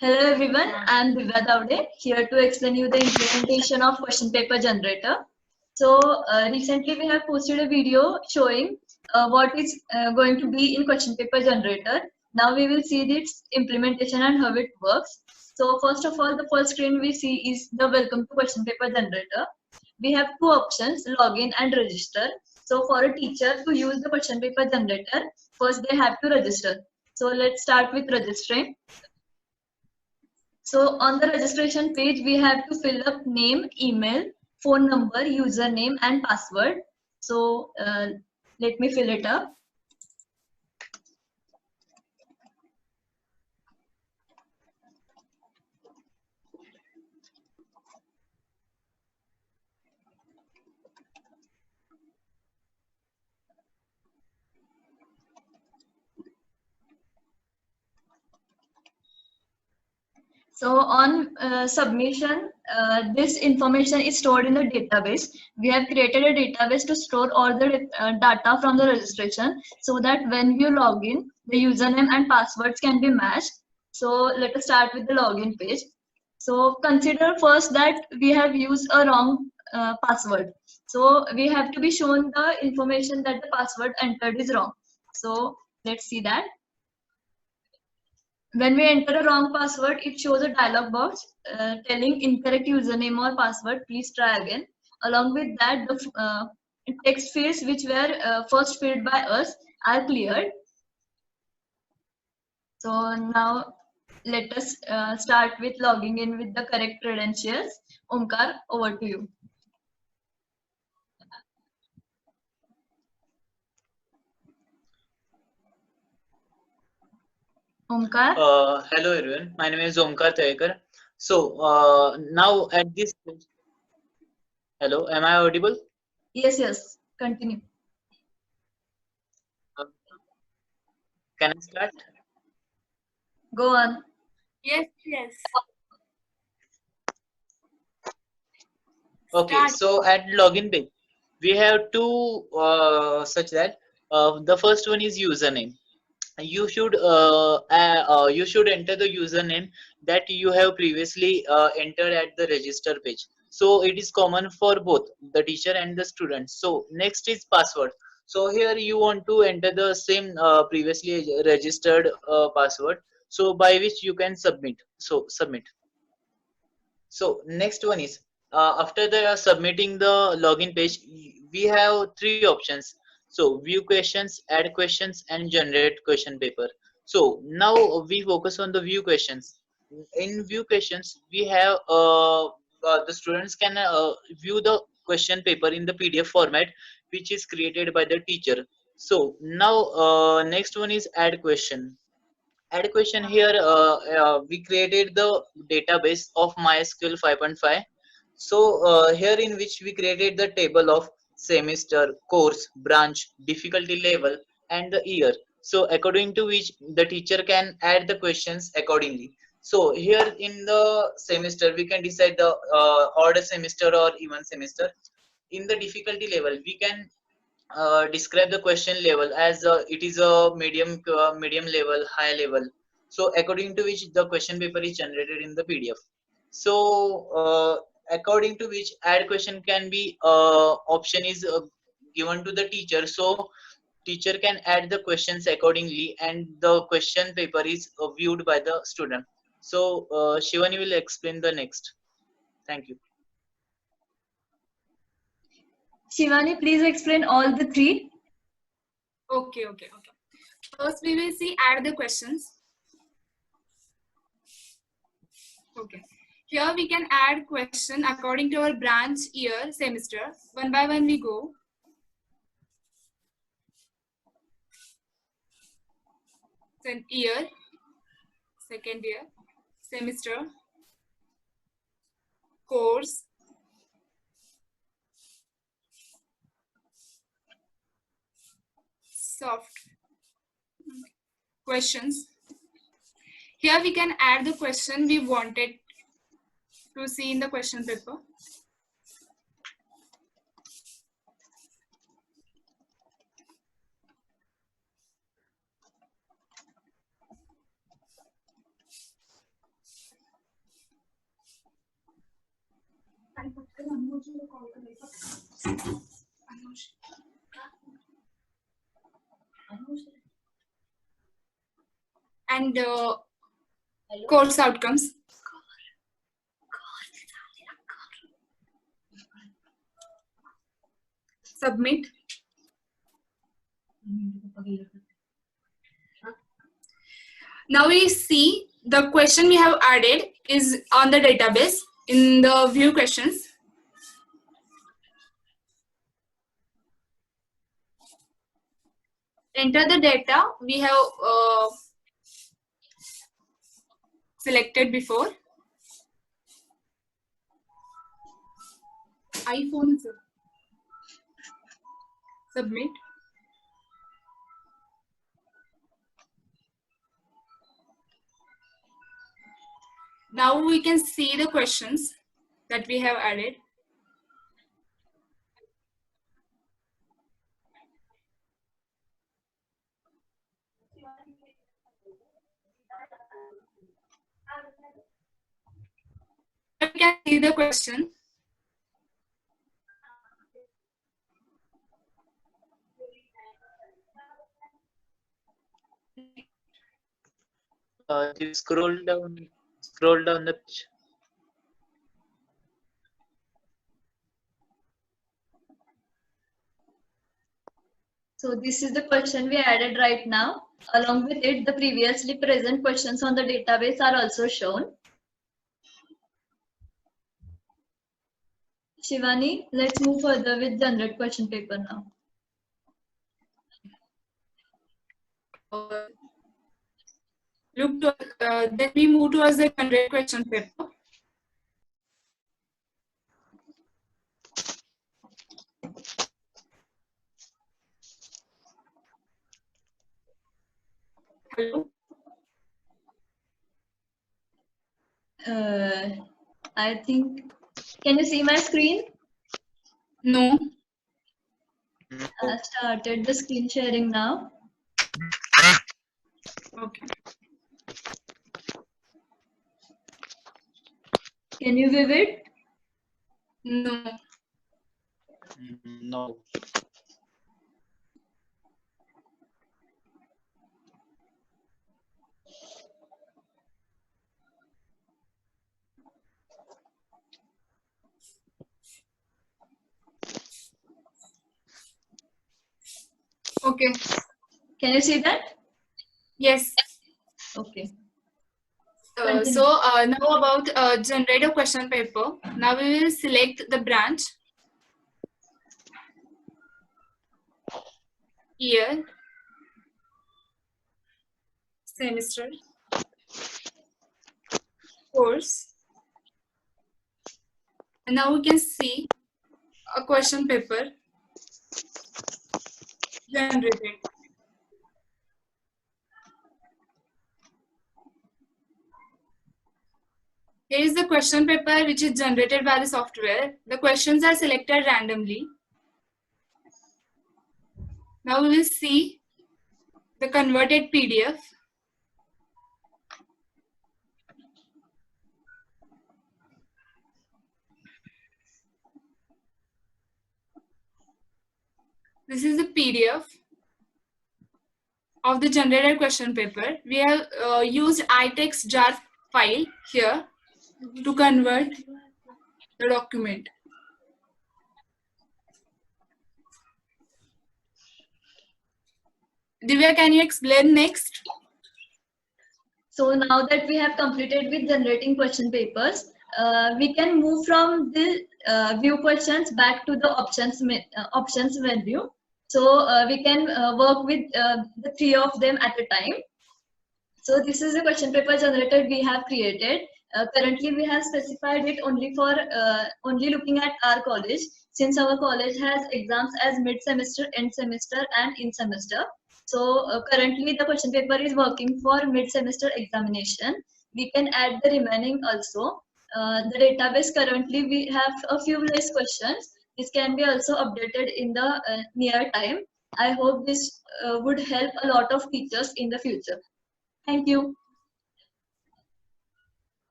Hello everyone, I am Divya Davde here to explain you the implementation of question paper generator. Recently we have posted a video showing what is going to be in question paper generator. Now we will see its implementation and how it works. So first of all, the first screen we see is the welcome to question paper generator. We have two options, login and register. So for a teacher to use the question paper generator, first they have to register. So let's start with registering. So on the registration page, we have to fill up name, email, phone number, username, and password. So let me fill it up. So on submission, this information is stored in the database. We have created a database to store all the data from the registration so that when you log in, the username and passwords can be matched. So let us start with the login page. So consider first that we have used a wrong password. So we have to be shown the information that the password entered is wrong. So let's see that. When we enter a wrong password, it shows a dialog box telling incorrect username or password, please try again. Along with that, the text fields which were first filled by us are cleared. So now let us start with logging in with the correct credentials. Omkar, over to you. Omkar? Hello everyone, my name is Omkar Tayekar. So now at this, hello, am I audible? Yes, continue. Uh, Can I start? Go on. Yes. Okay, Start. so at login page, we have two such that the first one is username. You should enter the username that you have previously entered at the register page. So it is common for both the teacher and the student. So next is password. So here you want to enter the same previously registered password, so by which you can submit. So submit. So next one is after the submitting the login page, we have three options. So view questions, add questions, and generate question paper. So now we focus on the view questions. In view questions, we have the students can view the question paper in the PDF format, which is created by the teacher. So now next one is add question. Add question here, we created the database of MySQL 5.5. So here in which we created the table of semester, course, branch, difficulty level, and the year. So according to which the teacher can add the questions accordingly. So here in the semester we can decide the odd semester or even semester. In the difficulty level we can describe the question level as it is a medium level, high level. So according to which the question paper is generated in the PDF. So according to which add question can be option is given to the teacher. So teacher can add the questions accordingly, and the question paper is viewed by the student. So Shivani will explain the next. Thank you. Shivani, please explain all the three. Okay. First, we will see add the questions. Okay. Here we can add question according to our branch, year, semester. One by one we go. Then year, second year, semester, course, soft, questions. Here we can add the question we wanted to see in the question paper. And course outcomes. Submit. Now we see the question we have added is on the database in the view questions. Enter the data we have selected before. iPhone. Submit. Now we can see the questions that we have added. We can see the question. You scroll down the page. So this is the question we added right now. Along with it, the previously present questions on the database are also shown. Shivani, let's move further with generate question paper now. Then we move towards the generate question paper. Hello. I think, can you see my screen? No. I started the screen sharing now. Okay. Can you view it? No. No. Okay. Can you see that? Yes. Okay. Now about generate a question paper. Now we will select the branch, year, semester, course. And now we can see a question paper generated. Here is the question paper which is generated by the software. The questions are selected randomly. Now we will see the converted PDF. This is the PDF of the generated question paper. We have used iText jar file here to convert the document. Divya, can you explain next? So now that we have completed with generating question papers, we can move from the view questions back to the options menu. So we can work with the 3 of them at a time. So this is a question paper generated we have created. Currently we have specified it only for only looking at our college, since our college has exams as mid-semester, end semester and in semester. So currently the question paper is working for mid-semester examination. We can add the remaining also. The database currently we have a few less questions. This can be also updated in the near time. I hope this would help a lot of teachers in the future. Thank you.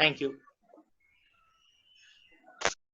Thank you.